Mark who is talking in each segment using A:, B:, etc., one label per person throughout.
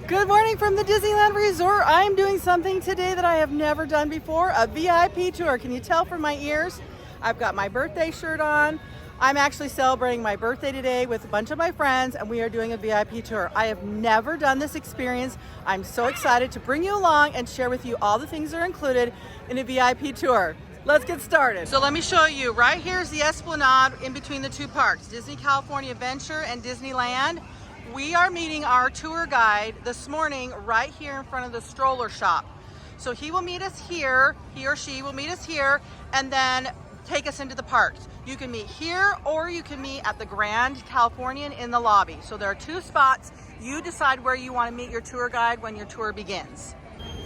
A: Good morning from the Disneyland Resort. I'm doing something today that I have never done before, a VIP tour. Can you tell from my ears? I've got my birthday shirt on. I'm actually celebrating my birthday today with a bunch of my friends, and we are doing a VIP tour. I have never done this experience. I'm so excited to bring you along and share with you all the things that are included in a VIP tour. Let's get started. So let me show you. Right here is the Esplanade in between the two parks, Disney California Adventure and Disneyland. We are meeting our tour guide this morning right here in front of the stroller shop. So he will meet us here, he or she will meet us here, and then take us into the parks. You can meet here or you can meet at the Grand Californian in the lobby. So there are two spots. You decide where you want to meet your tour guide when your tour begins.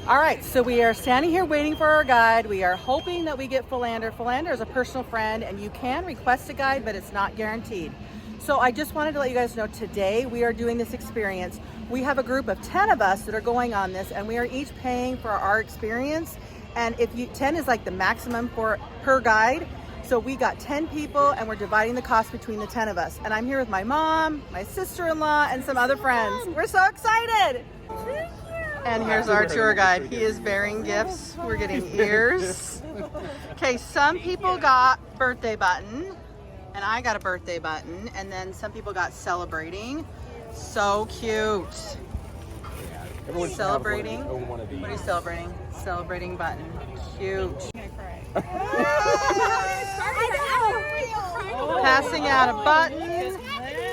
A: All right, so we are standing here waiting for our guide. We are hoping that we get Fander. Fander is a personal friend, and you can request a guide, but it's not guaranteed. So I just wanted to let you guys know today we are doing this experience. We have a group of 10 of us that are going on this, and we are each paying for our experience. And 10 is like the maximum per guide. So we got 10 people and we're dividing the cost between the 10 of us. And I'm here with my mom, my sister-in-law, and some other friends. We're so excited. And here's our tour guide. He is bearing gifts. We're getting ears. Okay, some people got birthday button. And I got a birthday button, and then some people got celebrating. So cute.
B: Everyone's
A: celebrating.
B: One of these.
A: What are you celebrating? Celebrating button. Cute. Passing out a button.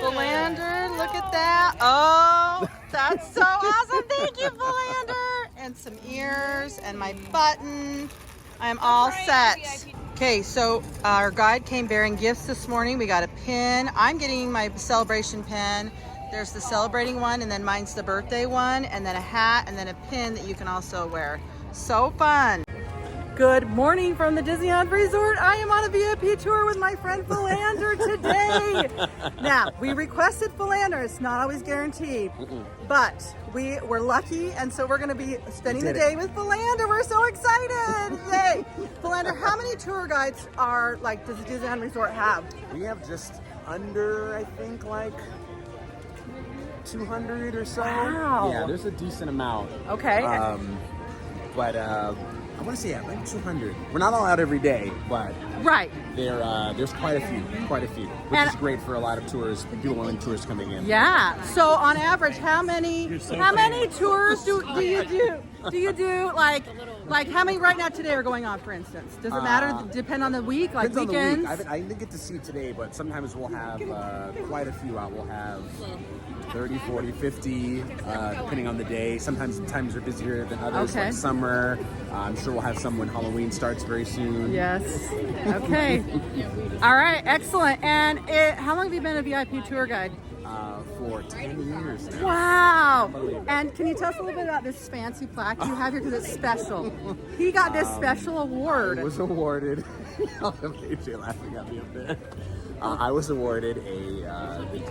A: Fander, look at that. Oh, that's so awesome. Thank you, Fander. And some ears and my button. I'm all set. Okay, so our guide came bearing gifts this morning. We got a pin. I'm getting my celebration pin. There's the celebrating one, and then mine's the birthday one, and then a hat, and then a pin that you can also wear. So fun. Good morning from the Disneyland Resort. I am on a VIP tour with my friend Fander today. Now, we requested Fander. It's not always guaranteed, but we were lucky, and so we're going to be spending the day with Fander. We're so excited. Yay. Fander, how many tour guides does the Disneyland Resort have?
B: We have just under, I think, like 200 or so.
A: Wow.
B: Yeah, there's a decent amount.
A: Okay.
B: But I want to say like 200. We're not all out every day, but
A: right.
B: There's quite a few, which is great for a lot of tours, people wanting tours coming in.
A: Yeah. So on average, how many tours do you do? Do you do like how many right now today are going on, for instance? Does it matter? Depend on the week, like weekends?
B: On the week. I didn't get to see today, but sometimes we'll have quite a few out. We'll have 30, 40, 50, depending on the day. Sometimes times are busier than others, like summer. I'm sure we'll have some when Halloween starts very soon.
A: Yes. Okay. All right. Excellent. And how long have you been a VIP tour guide?
B: For 10 years now.
A: Wow. And can you tell us a little bit about this fancy plaque you have here, because it's special? He got this special award.
B: I was awarded. I'll have AJ laughing at me up there. I was awarded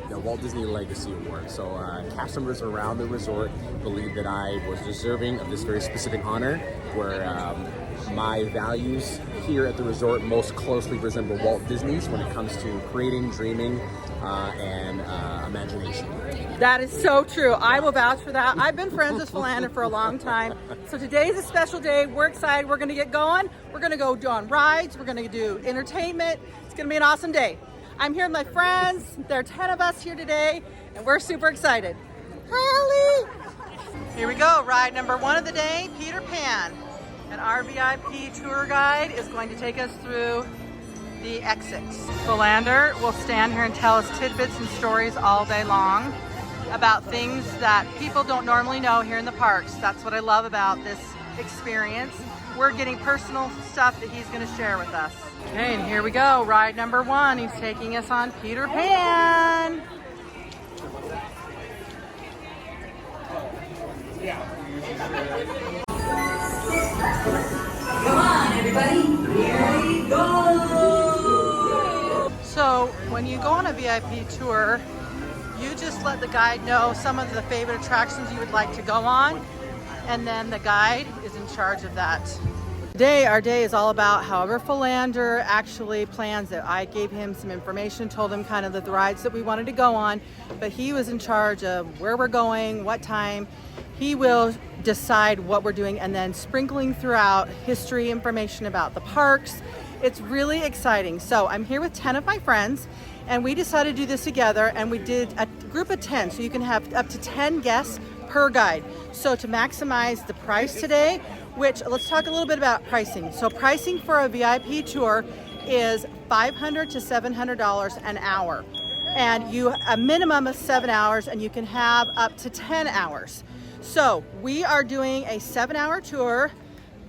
B: the Walt Disney Legacy Award. So cast members around the resort believed that I was deserving of this very specific honor, where my values here at the resort most closely resemble Walt Disney's when it comes to creating, dreaming, and imagination.
A: That is so true. I will vouch for that. I've been friends with Fander for a long time. So today's a special day. We're excited. We're going to get going. We're going to go on rides. We're going to do entertainment. It's going to be an awesome day. I'm here with my friends. There are 10 of us here today, and we're super excited. Hi, Ellie. Here we go. Ride number 1 of the day, Peter Pan. And our VIP tour guide is going to take us through the exits. Fander will stand here and tell us tidbits and stories all day long about things that people don't normally know here in the parks. That's what I love about this experience. We're getting personal stuff that he's going to share with us. Okay, and here we go. Ride number 1. He's taking us on Peter Pan.
C: Come on, everybody. Here we go.
A: So when you go on a VIP tour, you just let the guide know some of the favorite attractions you would like to go on, and then the guide is in charge of that. Today, our day is all about however Fander actually plans it. I gave him some information, told him kind of the rides that we wanted to go on, but he was in charge of where we're going, what time. He will decide what we're doing and then sprinkling throughout history information about the parks. It's really exciting. So I'm here with 10 of my friends, and we decided to do this together, and we did a group of 10, so you can have up to 10 guests per guide. So to maximize the price today, which let's talk a little bit about pricing. So pricing for a VIP tour is $500 to $700 an hour, and you a minimum of 7 hours, and you can have up to 10 hours. So we are doing a 7-hour tour,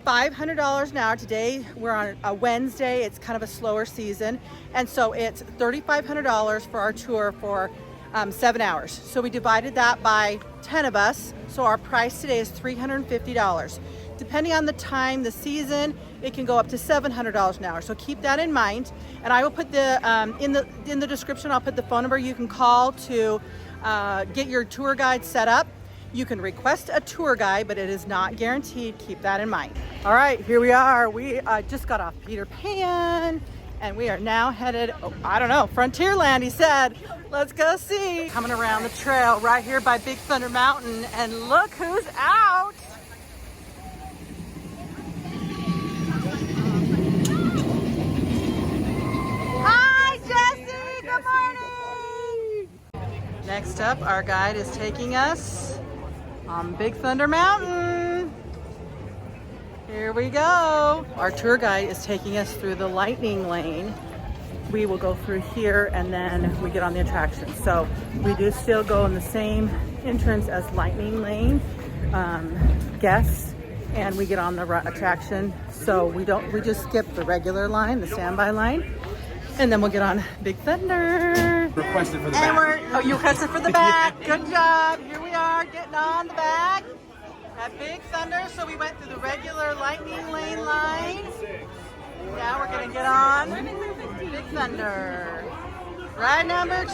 A: $500 an hour. Today we're on a Wednesday, it's kind of a slower season, and so it's $3,500 for our tour for 7 hours. So we divided that by 10 of us, so our price today is $350. Depending on the time, the season, it can go up to $700 an hour. So keep that in mind. And I will put the in the description, I'll put the phone number you can call to get your tour guide set up. You can request a tour guide, but it is not guaranteed. Keep that in mind. All right, here we are. We just got off Peter Pan, and we are now headed, Frontierland, he said. Let's go see. Coming around the trail right here by Big Thunder Mountain, and look who's out. Hi, Jesse, good morning. Next up, our guide is taking us on Big Thunder Mountain. Here we go. Our tour guide is taking us through the lightning lane. We will go through here and then we get on the attraction. So we do still go in the same entrance as lightning lane guests, and we get on the attraction. So we just skip the regular line, the standby line, and then we'll get on Big Thunder.
B: Requested for the back.
A: Oh, you requested for the back. Good job. Here we are getting on the back at Big Thunder. So we went through the regular lightning lane line. Now we're gonna get on Big Thunder. Ride number 2.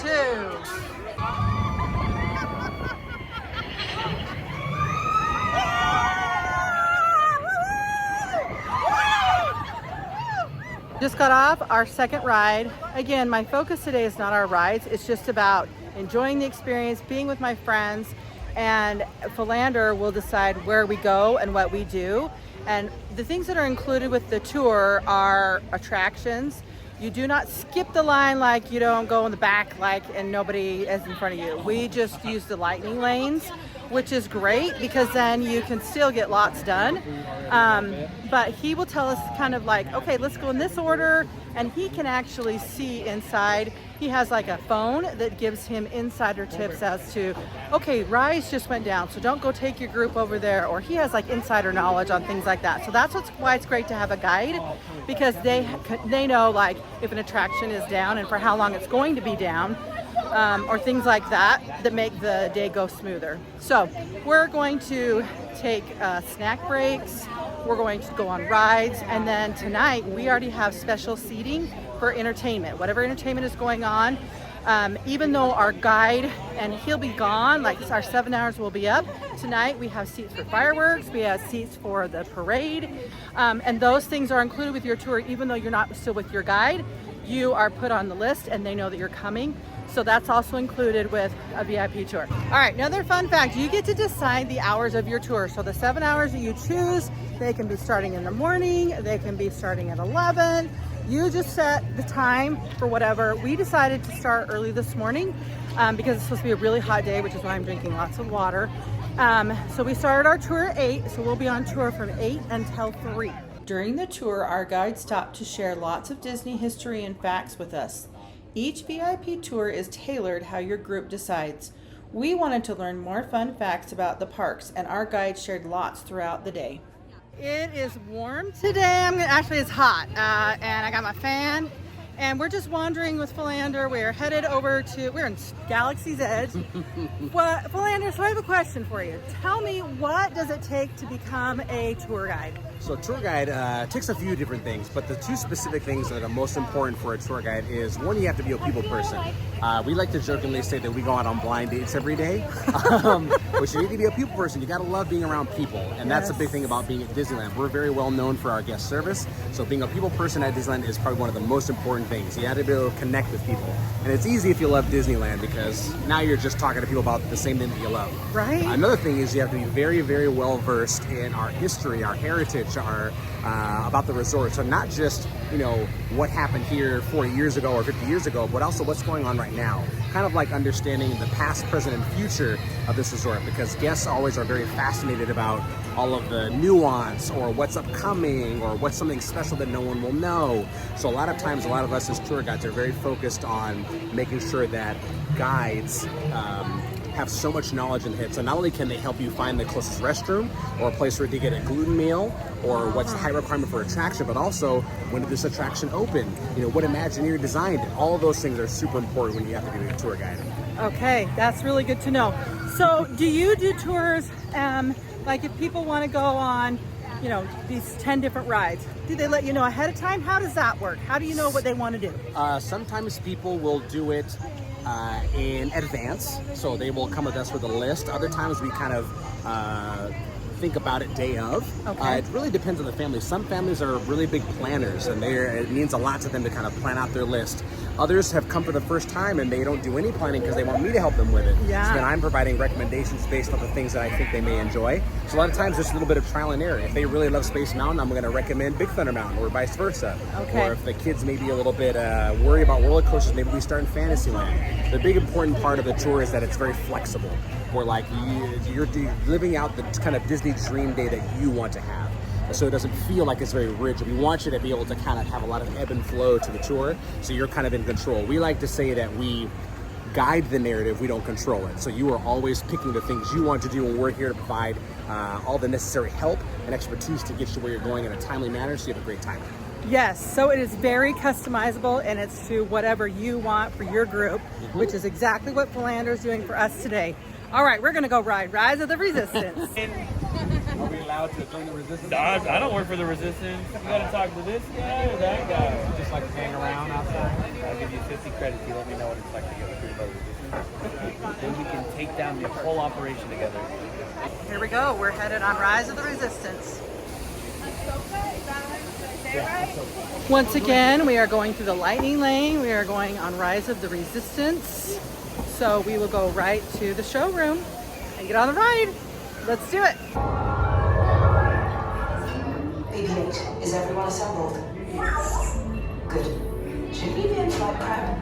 A: Just got off our second ride. Again, my focus today is not our rides. It's just about enjoying the experience, being with my friends, and Fander will decide where we go and what we do. And the things that are included with the tour are attractions. You do not skip the line, like you don't go in the back and nobody is in front of you. We just use the lightning lanes, which is great because then you can still get lots done. But he will tell us kind of like, okay, let's go in this order, and he can actually see inside. He has like a phone that gives him insider tips as to, okay, Rise just went down, so don't go take your group over there. Or he has like insider knowledge on things like that. So that's why it's great to have a guide, because they know like if an attraction is down and for how long it's going to be down, or things like that make the day go smoother. So we're going to take snack breaks. We're going to go on rides, and then tonight we already have special seating for entertainment. Whatever entertainment is going on, even though our guide, and he'll be gone, like our 7 hours will be up, tonight we have seats for fireworks, we have seats for the parade, and those things are included with your tour. Even though you're not still with your guide, you are put on the list and they know that you're coming. So that's also included with a VIP tour. All right, another fun fact, you get to decide the hours of your tour. So the 7 hours that you choose, they can be starting in the morning, they can be starting at 11. You just set the time for whatever. We decided to start early this morning because it's supposed to be a really hot day, which is why I'm drinking lots of water. So we started our tour at 8, so we'll be on tour from 8 until 3. During the tour, our guide stopped to share lots of Disney history and facts with us. Each VIP tour is tailored how your group decides. We wanted to learn more fun facts about the parks, and our guide shared lots throughout the day. It is warm today. Actually, it's hot, and I got my fan. And we're just wandering with Fander. We're headed over to, we're in Galaxy's Edge. Well, Fander, so I have a question for you. Tell me, what does it take to become a tour guide?
B: So a tour guide takes a few different things, but the two specific things that are most important for a tour guide is, one, you have to be a people person. We like to jokingly say that we go out on blind dates every day, but you need to be a people person. You got to love being around people, and that's the big thing about being at Disneyland. We're very well known for our guest service, so being a people person at Disneyland is probably one of the most important certain things. You have to be able to connect with people. And it's easy if you love Disneyland because now you're just talking to people about the same thing that you love.
A: Right.
B: Another thing is you have to be very, very well versed in our history, our heritage, our about the resort. So not just, you know, what happened here 40 years ago or 50 years ago, but also what's going on right now. Kind of like understanding the past, present, and future of this resort, because guests always are very fascinated about all of the nuance or what's upcoming or what's something special that no one will know. So a lot of times, a lot of us as tour guides are very focused on making sure that guides have so much knowledge in the head. So not only can they help you find the closest restroom or a place where to get a gluten meal or what's the high requirement for attraction, but also when did this attraction open? You know, what Imagineer designed it? All of those things are super important when you have to be a tour guide.
A: Okay, that's really good to know. So do you do tours, like if people want to go on, you know, these 10 different rides, do they let you know ahead of time? How does that work? How do you know what they want to do?
B: Sometimes people will do it in advance, so they will come with us with a list. Other times we kind of think about it day of.
A: Okay.
B: It really depends on the family. Some families are really big planners, and it means a lot to them to kind of plan out their list. Others have come for the first time and they don't do any planning because they want me to help them with it.
A: Yeah.
B: So then I'm providing recommendations based on the things that I think they may enjoy. So a lot of times there's a little bit of trial and error. If they really love Space Mountain, I'm going to recommend Big Thunder Mountain, or vice versa.
A: Okay.
B: Or if the kids may be a little bit worried about roller coasters, maybe we start in Fantasyland. The big important part of the tour is that it's very flexible. Where like you're living out the kind of Disney dream day that you want to have. So it doesn't feel like it's very rigid. We want you to be able to kind of have a lot of ebb and flow to the tour, so you're kind of in control. We like to say that we guide the narrative, we don't control it. So you are always picking the things you want to do, and we're here to provide all the necessary help and expertise to get you where you're going in a timely manner so you have a great time.
A: Yes, so it is very customizable, and it's to whatever you want for your group, which is exactly what Fander is doing for us today. All right, we're gonna go ride Rise of the Resistance.
B: Are we allowed to join the Resistance?
D: I don't work for the Resistance. You gotta talk to this guy or that guy.
B: Just like hang around outside?
D: I'll give you 50 credits. You let me know what it's like to get through the Resistance. Then we can take down the whole operation together.
A: Here we go, we're headed on Rise of the Resistance. Once again, we are going through the Lightning Lane. We are going on Rise of the Resistance. So we will go right to the showroom and get on the ride. Let's do it.
C: BB-8, is everyone assembled? Yes. Good. Should we be in flight prep?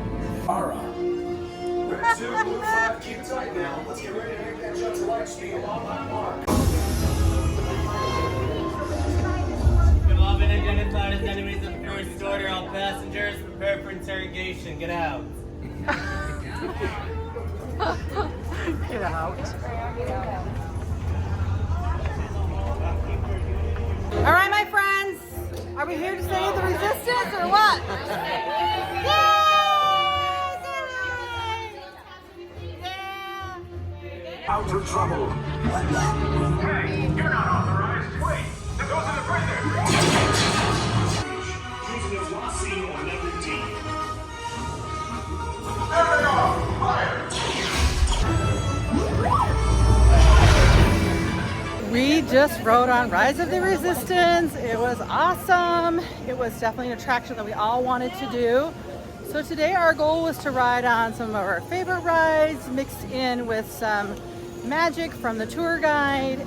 E: Alright. 2.5, keep tight now. Let's get ready to catch up to light speed on my mark.
D: You've all been identified as enemies of the first order. All passengers prepare for interrogation. Get out.
A: Get out. All right, my friends. Are we here to save the Resistance or what? Yay! Yeah!
E: Out of trouble. Hey, you're not authorized. Wait, that goes in the prisoner. Choosing a last scene on level D. There they are. Fire.
A: We just rode on Rise of the Resistance. It was awesome. It was definitely an attraction that we all wanted to do. So today our goal was to ride on some of our favorite rides, mixed in with some magic from the tour guide,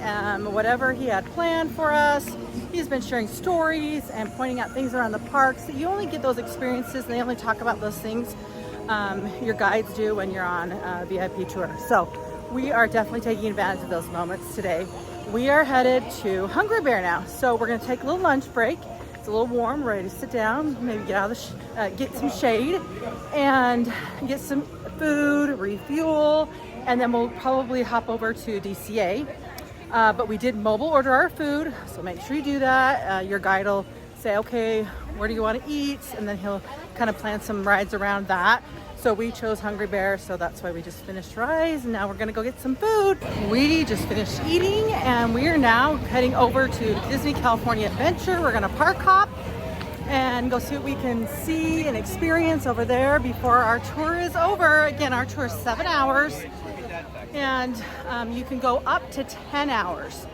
A: whatever he had planned for us. He's been sharing stories and pointing out things around the parks that you only get those experiences, and they only talk about those things your guides do when you're on a VIP tour. So we are definitely taking advantage of those moments today. We are headed to Hungry Bear now, so we're going to take a little lunch break. It's a little warm, we're ready to sit down, maybe get out of the get some shade and get some food, refuel, and then we'll probably hop over to DCA. But we did mobile order our food, so make sure you do that. Your guide will say, okay, where do you want to eat? And then he'll kind of plan some rides around that. So we chose Hungry Bear, so that's why we just finished Rise, and now we're gonna go get some food. We just finished eating, and we are now heading over to Disney California Adventure. We're gonna park hop and go see what we can see and experience over there before our tour is over. Again, our tour is 7 hours, and you can go up to 10 hours.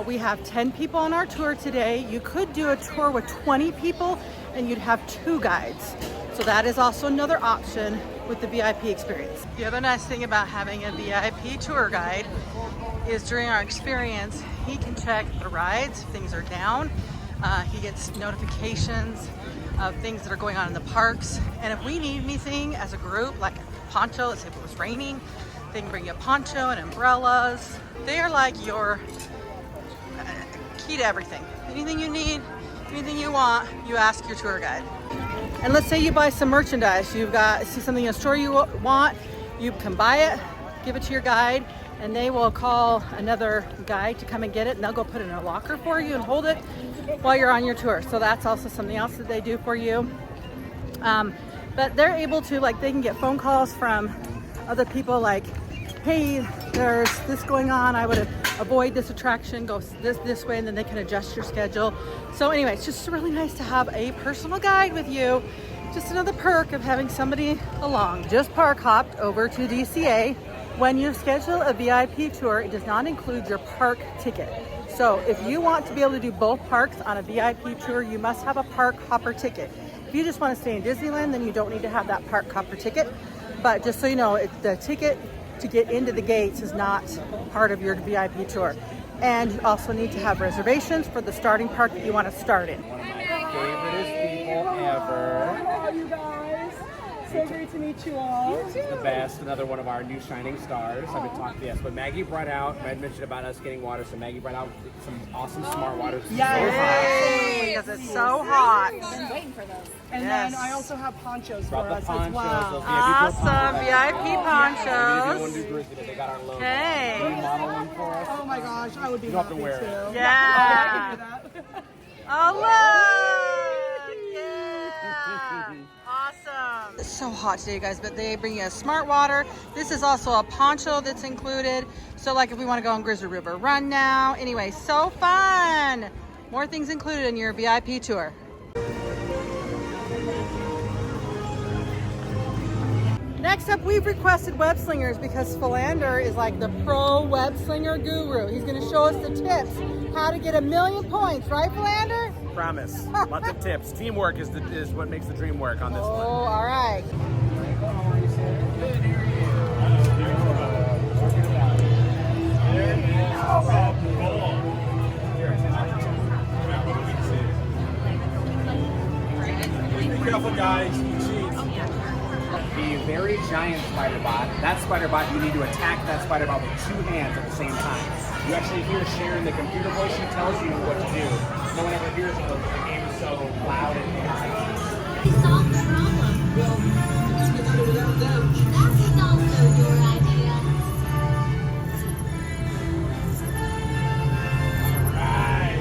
A: We have 10 people on our tour today. You could do a tour with 20 people and you'd have 2 guides. So that is also another option with the VIP experience. The other nice thing about having a VIP tour guide is during our experience, he can check the rides, if things are down. He gets notifications of things that are going on in the parks. And if we need anything as a group, like a poncho, let's say if it was raining, they can bring you a poncho and umbrellas. They are like your key to everything. Anything you need, anything you want, you ask your tour guide. And let's say you buy some merchandise. You've got, see something in a store you want, you can buy it, give it to your guide, and they will call another guide to come and get it, and they'll go put it in a locker for you and hold it while you're on your tour. So that's also something else that they do for you. But they're able to, like, they can get phone calls from other people like, hey, there's this going on, I would avoid this attraction, go this way, and then they can adjust your schedule. So anyway, it's just really nice to have a personal guide with you. Just another perk of having somebody along. Just park hopped over to DCA. When you schedule a VIP tour, it does not include your park ticket. So if you want to be able to do both parks on a VIP tour, you must have a park hopper ticket. If you just want to stay in Disneyland, then you don't need to have that park hopper ticket. But just so you know, the ticket to get into the gates is not part of your VIP tour. And you also need to have reservations for the starting park that you want to start in.
F: One of my favoriteest people ever.
A: Hello, you guys. So great to meet you all.
F: The best, another one of our new shining stars. I've been talking to yes, but Maggie brought out, I mentioned about us getting water, so Maggie brought out some awesome smart waters.
A: Yay! Because it's so hot.
G: I've been waiting for those.
H: And then I also have ponchos for
F: Brought the
H: us
F: ponchos,
H: as well.
F: those
A: Awesome, VIP
F: VIP
A: ponchos.
F: ponchos. They got our logo.
A: Hey.
F: Can you model one for us?
H: Oh my gosh, I would be
F: You don't have
H: happy
F: to wear it.
H: to.
A: Yeah.
H: that.
A: Oh, look! Yeah! Awesome. It's so hot today, you guys, but they bring you a smart water. This is also a poncho that's included. So like if we want to go on Grizzly River Run now. Anyway, so fun. More things included in your VIP tour. Next up, we've requested web slingers because Fander is like the pro web slinger guru. He's going to show us the tips, how to get 1,000,000 points, right, Fander?
F: Promise. Lots of tips. Teamwork is what makes the dream work on this one.
A: Oh, all right.
F: Be careful, guys. The very giant spider bot, that spider bot, you need to attack that spider bot with 2 hands at the same time. You actually hear Sharon, the computer voice, she tells you what to do. No one ever hears it, the game is so loud and
G: We solved the problem. Well, I guess we got it without them. That was also your idea.
F: right.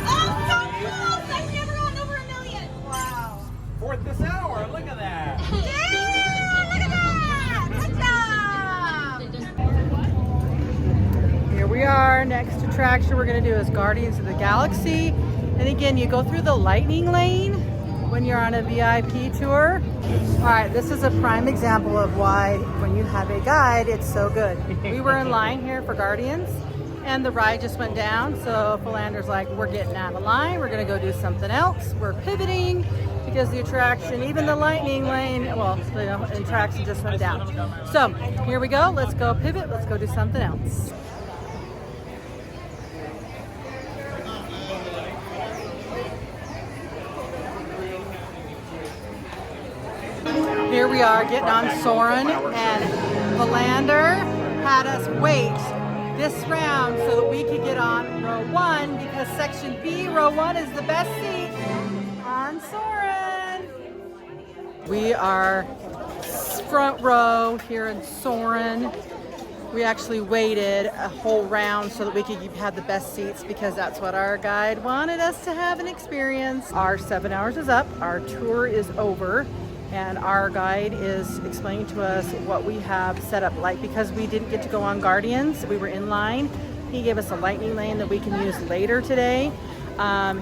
G: Oh, so close! I've never gotten over 1,000,000. Wow.
F: 4th this hour, look at that.
A: Here we are. Next attraction we're going to do is Guardians of the Galaxy. And again, you go through the lightning lane when you're on a VIP tour. All right, this is a prime example of why when you have a guide, it's so good. We were in line here for Guardians and the ride just went down. So Philander's like, we're getting out of line. We're going to go do something else. We're pivoting because the attraction, even the lightning lane, well, the attraction just went down. So here we go. Let's go pivot. Let's go do something else. Here we are getting on Soarin', and Philander had us wait this round so that we could get on row 1 because section B, row 1 is the best seat on Soarin'. We are front row here in Soarin'. We actually waited a whole round so that we could have the best seats because that's what our guide wanted us to have an experience. Our 7 hours is up, our tour is over. And our guide is explaining to us what we have set up. Like, because we didn't get to go on Guardians, we were in line. He gave us a lightning lane that we can use later today.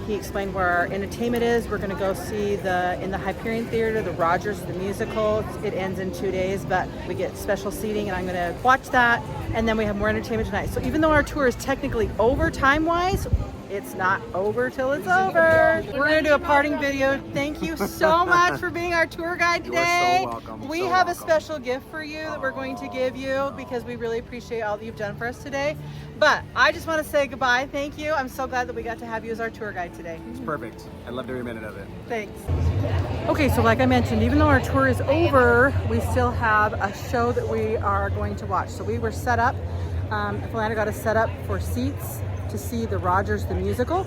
A: He explained where our entertainment is. We're going to go see in the Hyperion Theater, the Rogers the musical. It ends in 2 days, but we get special seating, and I'm going to watch that. And then we have more entertainment tonight. So even though our tour is technically over time-wise, it's not over till it's over. We're going to do a parting video. Thank you so much for being our tour guide today.
B: You're so welcome.
A: We
B: So
A: have a
B: welcome.
A: special gift for you that we're going to give you because we really appreciate all that you've done for us today. But I just want to say goodbye. Thank you. I'm so glad that we got to have you as our tour guide today.
B: It's perfect. I loved every minute of it.
A: Thanks. Okay, so like I mentioned, even though our tour is over, we still have a show that we are going to watch. So we were set up, Philander got us set up for seats to see the Rogers the musical.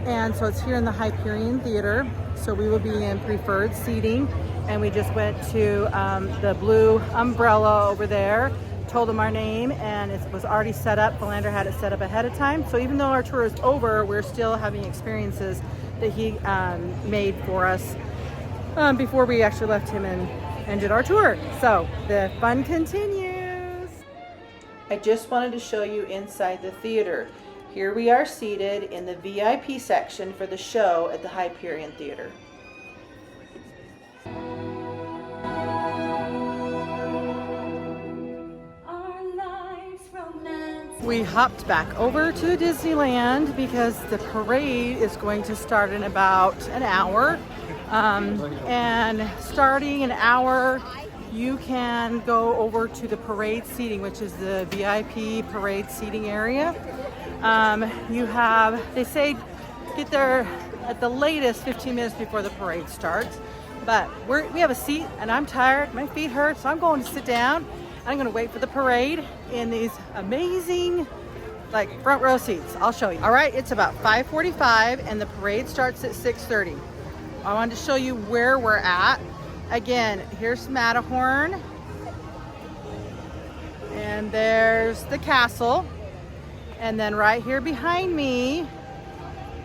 A: And so it's here in the Hyperion Theater. So we will be in preferred seating. And we just went to the blue umbrella over there, told them our name, and it was already set up. Philander had it set up ahead of time. So even though our tour is over, we're still having experiences that he made for us before we actually left him and did our tour. So the fun continues. I just wanted to show you inside the theater. Here we are seated in the VIP section for the show at the Hyperion Theater. We hopped back over to Disneyland because the parade is going to start in about an hour. And starting an hour, you can go over to the parade seating, which is the VIP parade seating area. They say get there at the latest 15 minutes before the parade starts. But we have a seat, and I'm tired, my feet hurt, so I'm going to sit down. I'm going to wait for the parade in these amazing front row seats. I'll show you. All right, it's about 5:45 and the parade starts at 6:30. I wanted to show you where we're at. Again, here's Matterhorn. And there's the castle. And then right here behind me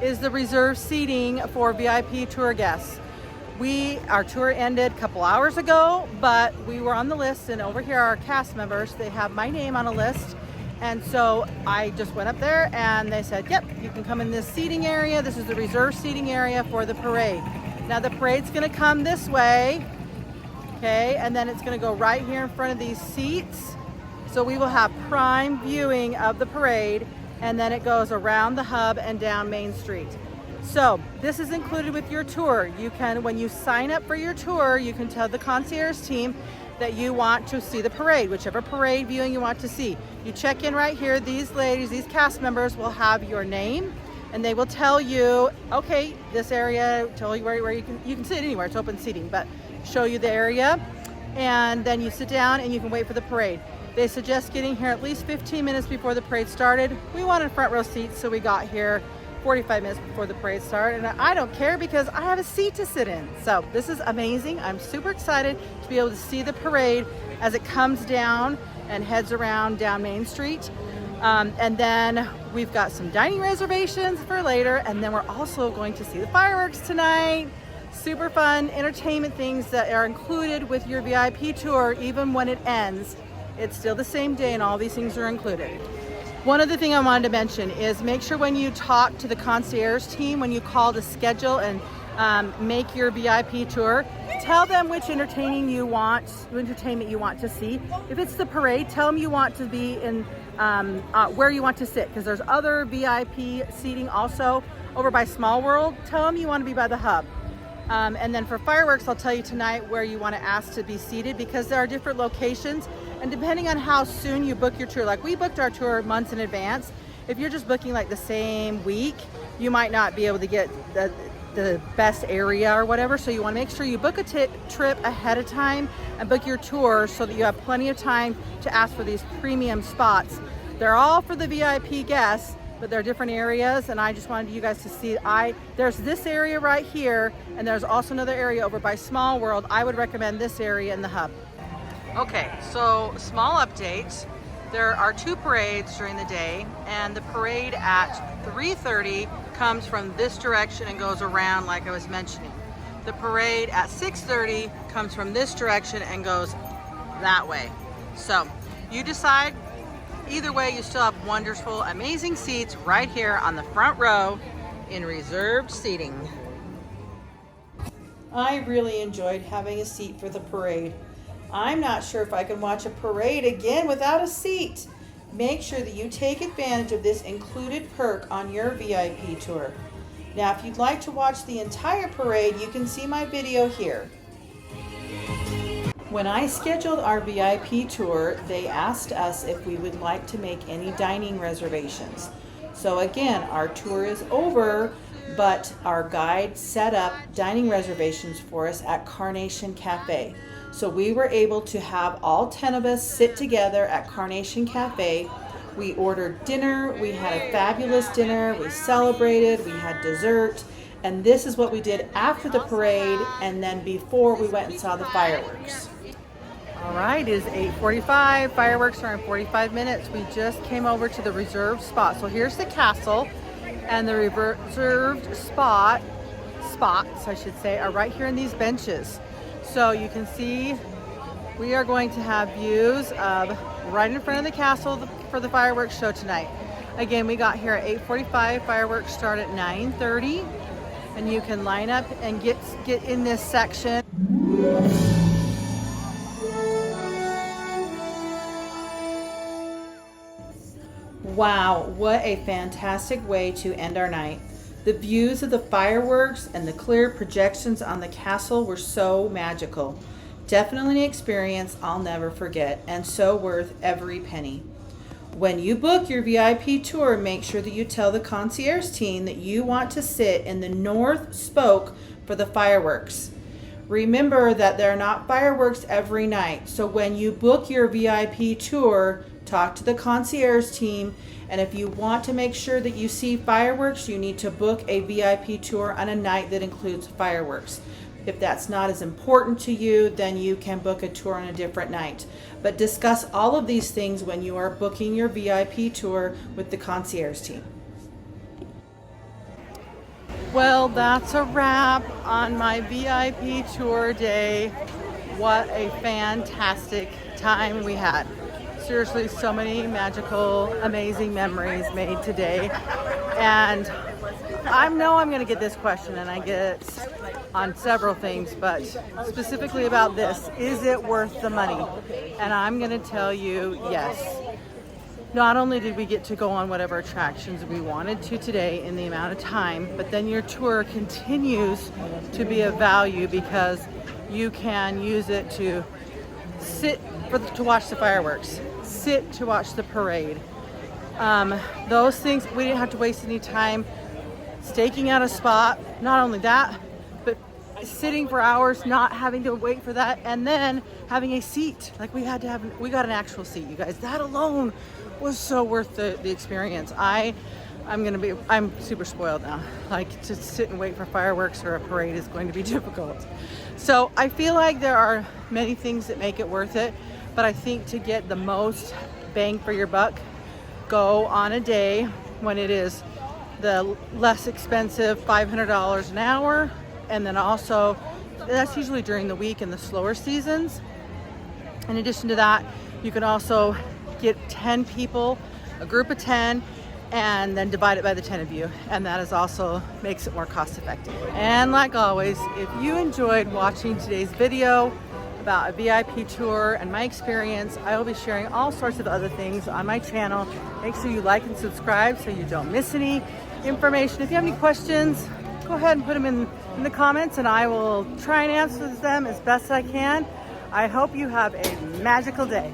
A: is the reserved seating for VIP tour guests. Our tour ended a couple hours ago, but we were on the list, and over here are our cast members. They have my name on a list. And so I just went up there and they said, yep, you can come in this seating area. This is the reserved seating area for the parade. Now the parade's gonna come this way, okay? And then it's gonna go right here in front of these seats. So we will have prime viewing of the parade, and then it goes around the hub and down Main Street. So this is included with your tour. You can, when you sign up for your tour, you can tell the concierge team that you want to see the parade, whichever parade viewing you want to see. You check in right here. These ladies, these cast members will have your name, and they will tell you, okay, this area, tell you where you can sit anywhere, it's open seating, but show you the area, and then you sit down and you can wait for the parade. They suggest getting here at least 15 minutes before the parade started. We wanted front row seats, so we got here 45 minutes before the parade started, and I don't care because I have a seat to sit in. So this is amazing. I'm super excited to be able to see the parade as it comes down and heads around down Main Street. And then we've got some dining reservations for later, and then we're also going to see the fireworks tonight. Super fun entertainment things that are included with your VIP tour. Even when it ends, it's still the same day, and all these things are included. One other thing I wanted to mention is make sure when you talk to the concierge team, when you call to schedule and make your VIP tour, tell them which entertainment you want to see. If it's the parade, tell them you want to be in where you want to sit, because there's other VIP seating also over by Small World. Tell them you want to be by the hub. And then for fireworks, I'll tell you tonight where you want to ask to be seated, because there are different locations. And depending on how soon you book your tour, like we booked our tour months in advance. If you're just booking like the same week, you might not be able to get the best area or whatever. So you want to make sure you book a trip ahead of time and book your tour so that you have plenty of time to ask for these premium spots. They're all for the VIP guests, but they're different areas, and I just wanted you guys to see. There's this area right here, and there's also another area over by Small World. I would recommend this area in the hub. Okay, so small update. There are 2 parades during the day, and the parade at 3:30 comes from this direction and goes around like I was mentioning. The parade at 6:30 comes from this direction and goes that way. So you decide. Either way, you still have wonderful, amazing seats right here on the front row in reserved seating. I really enjoyed having a seat for the parade. I'm not sure if I can watch a parade again without a seat. Make sure that you take advantage of this included perk on your VIP tour. Now, if you'd like to watch the entire parade, you can see my video here. When I scheduled our VIP tour, they asked us if we would like to make any dining reservations. So again, our tour is over, but our guide set up dining reservations for us at Carnation Cafe. So we were able to have all 10 of us sit together at Carnation Cafe. We ordered dinner, we had a fabulous dinner, we celebrated, we had dessert, and this is what we did after the parade and then before we went and saw the fireworks. All right, it is 8:45. Fireworks are in 45 minutes. We just came over to the reserved spot. So here's the castle, and the reserved spots, I should say, are right here in these benches. So you can see we are going to have views of right in front of the castle for the fireworks show tonight. Again, we got here at 8:45. Fireworks start at 9:30, and you can line up and get in this section. Wow, what a fantastic way to end our night. The views of the fireworks and the clear projections on the castle were so magical. Definitely an experience I'll never forget, and so worth every penny. When you book your VIP tour, make sure that you tell the concierge team that you want to sit in the north spoke for the fireworks. Remember that there are not fireworks every night, so when you book your VIP tour, talk to the concierge team, and if you want to make sure that you see fireworks, you need to book a VIP tour on a night that includes fireworks. If that's not as important to you, then you can book a tour on a different night. But discuss all of these things when you are booking your VIP tour with the concierge team. Well, that's a wrap on my VIP tour day. What a fantastic time we had. Seriously, so many magical, amazing memories made today. And I know I'm going to get this question, and I get on several things, but specifically about this, is it worth the money? And I'm going to tell you yes. Not only did we get to go on whatever attractions we wanted to today in the amount of time, but then your tour continues to be of value because you can use it to sit to watch the fireworks, sit to watch the parade. Those things, we didn't have to waste any time staking out a spot. Not only that, but sitting for hours, not having to wait for that, and then having a seat. Like we got an actual seat, you guys. That alone was so worth the experience. I'm super spoiled now. Like, to sit and wait for fireworks or a parade is going to be difficult. So I feel like there are many things that make it worth it, but I think to get the most bang for your buck, go on a day when it is the less expensive $500 an hour, and then also that's usually during the week in the slower seasons. In addition to that, you can also get 10 people, a group of 10, and then divide it by the 10 of you, and that is also makes it more cost effective. And like always, if you enjoyed watching today's video about a VIP tour and my experience, I will be sharing all sorts of other things on my channel. Make sure you like and subscribe so you don't miss any information. If you have any questions, go ahead and put them in the comments, and I will try and answer them as best I can. I hope you have a magical day.